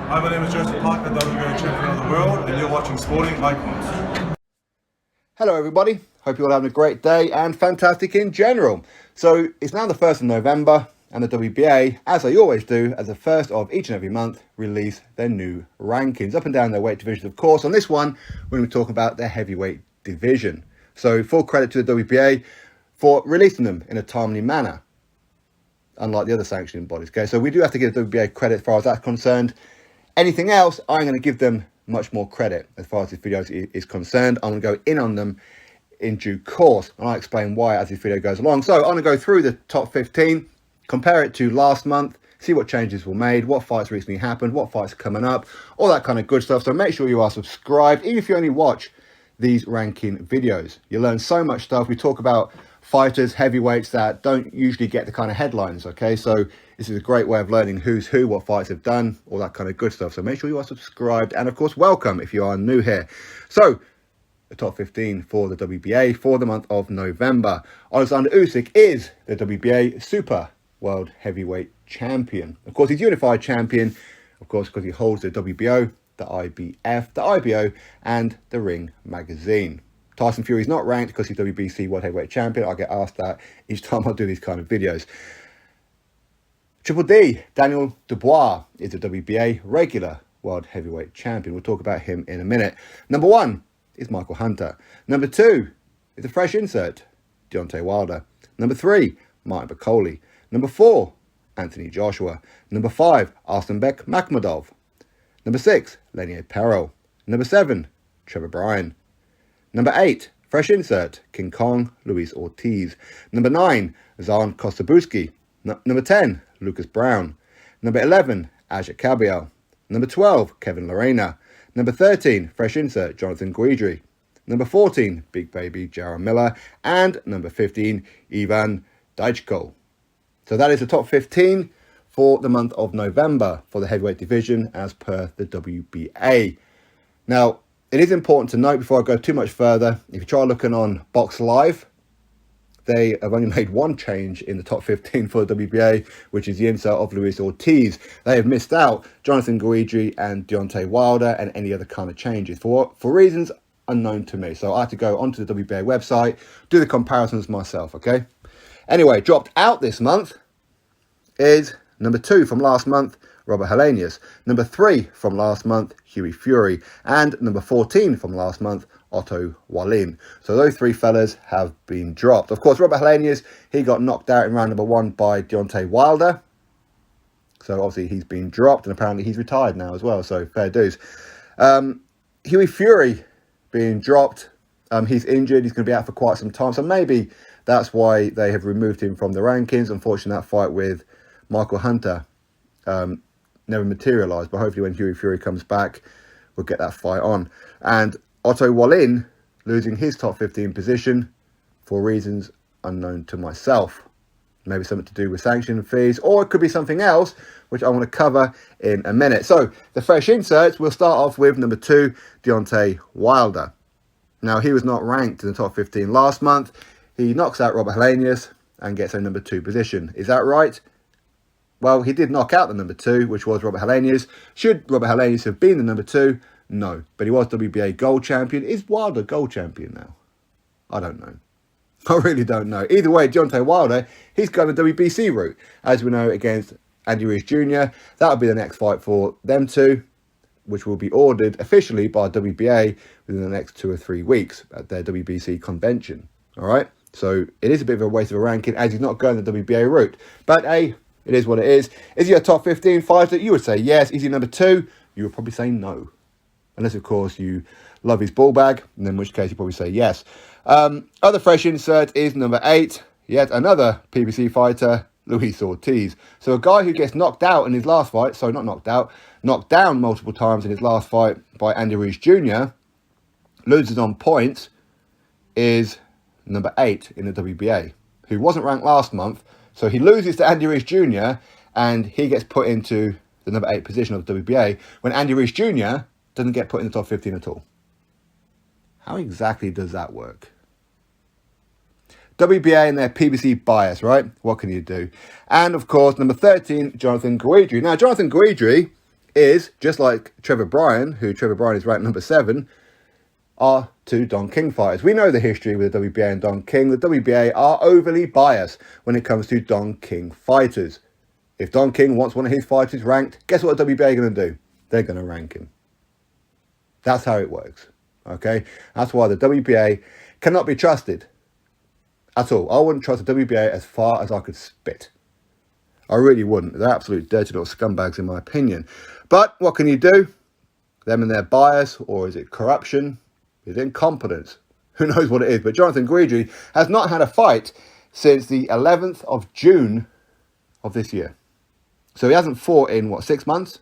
Hi, my name is Joseph Parker, WBA champion of the world, and you're watching Sporting Icons. Hello everybody, hope you're all having a great day and fantastic in general. So it's now the 1st of November and the WBA, as they always do, as the first of each and every month, release their new rankings up and down their weight divisions, of course. On this one, we're going to be talking about their heavyweight division. So full credit to the WBA for releasing them in a timely manner, unlike the other sanctioning bodies. Okay, so we do have to give the WBA credit as far as that's concerned. Anything else, I'm going to give them much more credit as far as this video is concerned. I'm going to go in on them in due course, and I'll explain why as this video goes along. So I'm going to go through the top 15, compare it to last month, see what changes were made, what fights recently happened, what fights are coming up, all that kind of good stuff. So make sure you are subscribed, even if you only watch these ranking videos. You learn so much stuff. We talk about fighters, heavyweights that don't usually get the kind of headlines, okay? So this is a great way of learning who's who, what fights have done, all that kind of good stuff. So make sure you are subscribed, and of course, welcome if you are new here. So the top 15 for the WBA for the month of November. Oleksandr Usyk is the WBA Super World Heavyweight Champion. Of course, he's unified champion, of course, because he holds the WBO, the IBF, the IBO, and the Ring magazine. Tyson Fury's not ranked because he's WBC World Heavyweight Champion. I get asked that each time I do these kind of videos. Triple D, Daniel Dubois, is the WBA regular World Heavyweight Champion. We'll talk about him in a minute. Number 1 is Michael Hunter. Number 2 is a fresh insert, Deontay Wilder. Number 3, Martin Bakole. Number 4, Anthony Joshua. Number 5, Arsenbek Makhmudov. Number 6, Lenier Perel. Number 7, Trevor Bryan. Number 8, fresh insert, King Kong Luis Ortiz. Number 9, Zan Kostabuski. Number 10, Lucas Brown. Number 11, Ajit Kabiel. Number 12, Kevin Lorena. Number 13, fresh insert, Jonathan Guidry. Number 14, Big Baby Jaron Miller. And number 15, Ivan Dajko. So that is the top 15 for the month of November for the heavyweight division as per the WBA. Now, it is important to note before I go too much further, if you try looking on Box Live, they have only made one change in the top 15 for the WBA, which is the insert of Luis Ortiz. They have missed out Jonathan Guidry and Deontay Wilder and any other kind of changes for reasons unknown to me. So I had to go onto the WBA website, do the comparisons myself, okay? Anyway, dropped out this month is number 2 from last month, Robert Helenius. Number 3 from last month, Hughie Fury. And number 14 from last month, Otto Wallin. So those 3 fellas have been dropped. Of course, Robert Helenius, he got knocked out in round number 1 by Deontay Wilder. So obviously he's been dropped, and apparently he's retired now as well. So fair dues. Hughie Fury being dropped. He's injured. He's going to be out for quite some time. So maybe that's why they have removed him from the rankings. Unfortunately, that fight with Michael Hunter never materialised, but hopefully when Hughie Fury comes back, we'll get that fight on. And Otto Wallin losing his top 15 position for reasons unknown to myself. Maybe something to do with sanction fees, or it could be something else, which I want to cover in a minute. So the fresh inserts, we'll start off with number 2, Deontay Wilder. Now, he was not ranked in the top 15 last month. He knocks out Robert Helenius and gets a number 2 position. Is that right? Well, he did knock out the number 2, which was Robert Helenius. Should Robert Helenius have been the number 2? No. But he was WBA gold champion. Is Wilder gold champion now? I don't know. I really don't know. Either way, Deontay Wilder, he's going the WBC route. As we know, against Andy Ruiz Jr. That'll be the next fight for them two, which will be ordered officially by WBA within the next 2 or 3 weeks at their WBC convention. All right? So it is a bit of a waste of a ranking as he's not going the WBA route. But hey, it is what it is. Is he a top 15 fighter? You would say yes. Is he number 2? You would probably say no. Unless, of course, you love his ball bag, and in which case you probably say yes. Other fresh insert is number 8. Yet another PBC fighter, Luis Ortiz. So a guy who gets knocked out in his last fight, sorry, not knocked out, knocked down multiple times in his last fight by Andy Ruiz Jr., loses on points, is number 8 in the WBA, who wasn't ranked last month. So he loses to Andy Ruiz Jr. and he gets put into the number 8 position of the WBA when Andy Ruiz Jr. doesn't get put in the top 15 at all. How exactly does that work? WBA and their PBC bias, right? What can you do? And of course, number 13, Jonathan Guidry. Now, Jonathan Guidry is, just like Trevor Bryan, who Trevor Bryan is ranked number 7, are two Don King fighters. We know the history with the WBA and Don King. The WBA are overly biased when it comes to Don King fighters. If Don King wants one of his fighters ranked, guess what the WBA are going to do? They're going to rank him. That's how it works. Okay? That's why the WBA cannot be trusted at all. I wouldn't trust the WBA as far as I could spit. I really wouldn't. They're absolute dirty little scumbags in my opinion. But what can you do? Them and their bias, or is it corruption? Is it incompetence? Who knows what it is? But Jonathan Guidry has not had a fight since the 11th of June of this year. So he hasn't fought in, 6 months?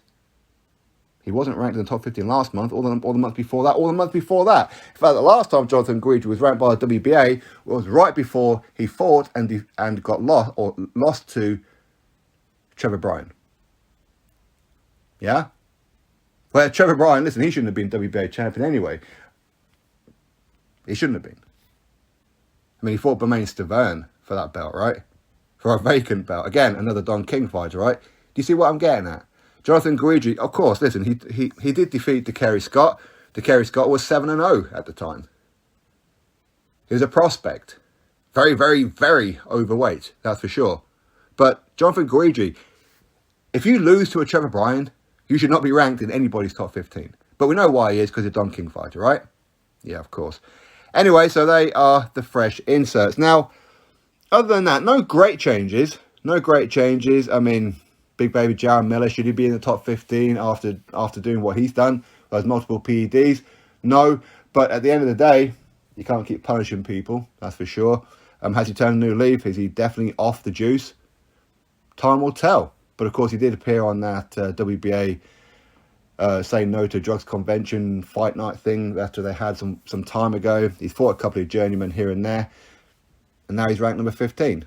He wasn't ranked in the top 15 last month, or the month before that, or the month before that. In fact, the last time Jonathan Guidry was ranked by the WBA was right before he fought and got lost to Trevor Bryan. Yeah? Well, Trevor Bryan, listen, he shouldn't have been WBA champion anyway. He shouldn't have been. I mean, he fought Bermain Stavern for that belt, right? For a vacant belt. Again, another Don King fighter, right? Do you see what I'm getting at? Jonathan Guidry, of course, listen, he did defeat Deontay Scott. Deontay Scott was 7-0 at the time. He was a prospect. Very, very, very overweight, that's for sure. But Jonathan Guidry, if you lose to a Trevor Bryan, you should not be ranked in anybody's top 15. But we know why he is, because he's a Don King fighter, right? Yeah, of course. Anyway, so they are the fresh inserts. Now, other than that, no great changes. No great changes. I mean, big baby Jaron Miller, should he be in the top 15 after doing what he's done? Those multiple PEDs? No. But at the end of the day, you can't keep punishing people, that's for sure. Has he turned a new leaf? Is he definitely off the juice? Time will tell. But of course, he did appear on that WBA Say No to Drugs Convention fight night thing after they had some time ago. He's fought a couple of journeymen here and there. And now he's ranked number 15.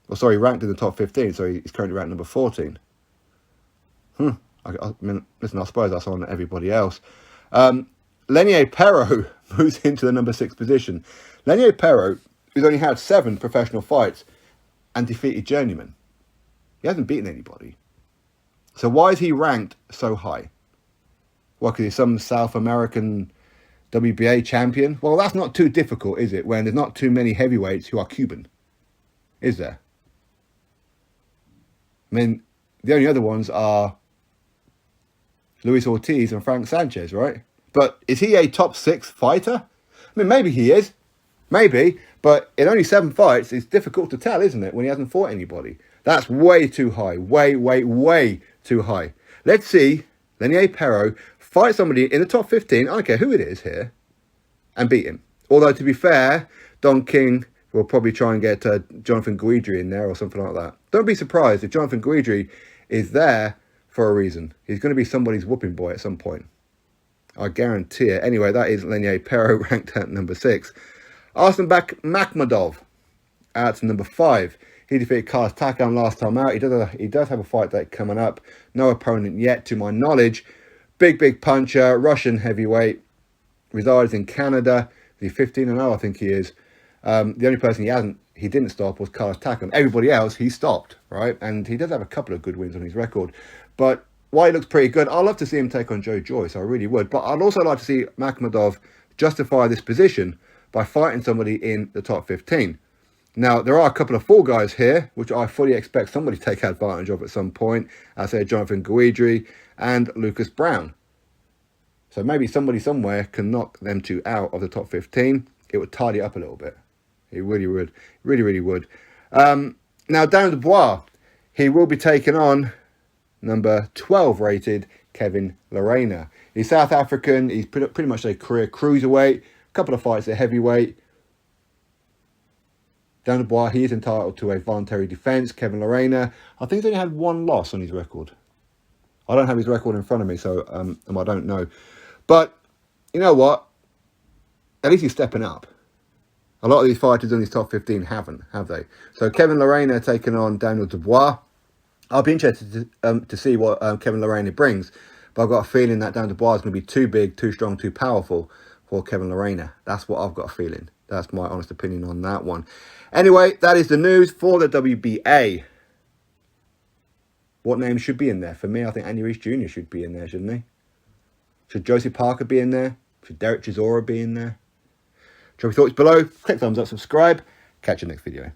Well, sorry, ranked in the top 15, so he's currently ranked number 14. I mean, listen, I suppose that's on everybody else. Lenier Perot moves into the number 6 position. Lenier Perot, who's only had 7 professional fights and defeated journeymen. He hasn't beaten anybody. So why is he ranked so high? Well, because he's some South American WBA champion? Well, that's not too difficult, is it? When there's not too many heavyweights who are Cuban. Is there? I mean, the only other ones are Luis Ortiz and Frank Sanchez, right? But is he a top 6 fighter? I mean, maybe he is. Maybe. But in only 7 fights, it's difficult to tell, isn't it? When he hasn't fought anybody. That's way too high. Way, way, way too high. Let's see Lenier Perot fight somebody in the top 15, I don't care who it is here, and beat him. Although, to be fair, Don King will probably try and get Jonathan Guidry in there or something like that. Don't be surprised if Jonathan Guidry is there for a reason. He's going to be somebody's whooping boy at some point. I guarantee it. Anyway, that is Lenier Perot ranked at number 6. Arsenbek Makhmadov at number 5. He defeated Carlos Takam last time out. He does have a fight date coming up. No opponent yet, to my knowledge. Big puncher, Russian heavyweight. Resides in Canada. He's 15-0, I think he is. The only person he didn't stop was Carlos Takam. Everybody else, he stopped, right? And he does have a couple of good wins on his record. But while he looks pretty good, I'd love to see him take on Joe Joyce. I really would. But I'd also like to see Makhmadov justify this position by fighting somebody in the top 15. Now, there are a couple of fall guys here, which I fully expect somebody to take advantage of at some point. I say Jonathan Guidry and Lucas Brown. So maybe somebody somewhere can knock them two out of the top 15. It would tidy up a little bit. It really would. Really would. Now, down Dubois, he will be taking on number 12 rated Kevin Lerena. He's South African. He's pretty much a career cruiserweight. A couple of fights at heavyweight. Dan Dubois, he is entitled to a voluntary defence. Kevin Lerena, I think he's only had 1 loss on his record. I don't have his record in front of me, so I don't know. But, you know what? At least he's stepping up. A lot of these fighters in these top 15 haven't, have they? So Kevin Lerena taking on Daniel Dubois. I'll be interested to see what Kevin Lerena brings. But I've got a feeling that Daniel Dubois is going to be too big, too strong, too powerful for Kevin Lerena. That's what I've got a feeling. That's my honest opinion on that one. Anyway, that is the news for the WBA. What names should be in there? For me, I think Andy Reese Jr. should be in there, shouldn't he? Should Josie Parker be in there? Should Derek Chisora be in there? Drop your thoughts below. Click thumbs up, subscribe. Catch you next video.